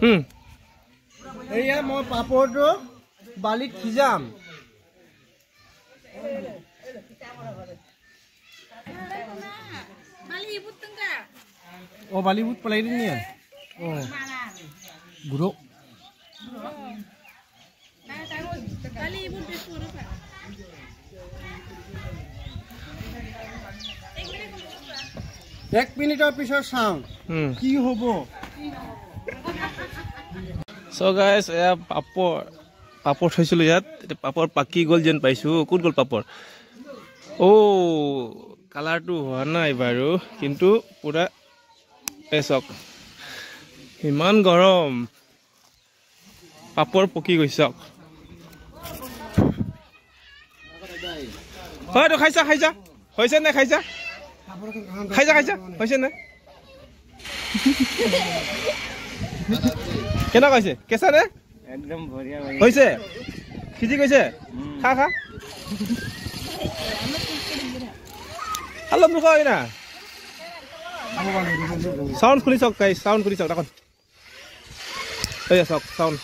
এয়া মই পাপৰটো বালিত সিজাম বালিবুট পেলাই দিম নি গুৰো এক মিনিটৰ পিছত চাওঁ কি হ'ব সো গাইস এয়া পাপৰ থৈছিলো ইয়াত পাপৰ পাকি গ'ল যেন পাইছো ক'ত গ'ল পাপৰ কালাৰটো হোৱা নাই বাৰু কিন্তু পুৰা এচক ইমান গৰম পাপৰ পকি গৈছে হয় তো খাইছা হৈছে নে খাইছা হৈছে নে কেনে কৈছে কেঁচা নে একদম বঢ়িয়া হৈছে সিজি গৈছে খা অলপ নুখোৱা না সাউন্ড খুলি চাওক গাইস সাউন্ড খুলি চাওক দেখোন চাওক সাউন্ড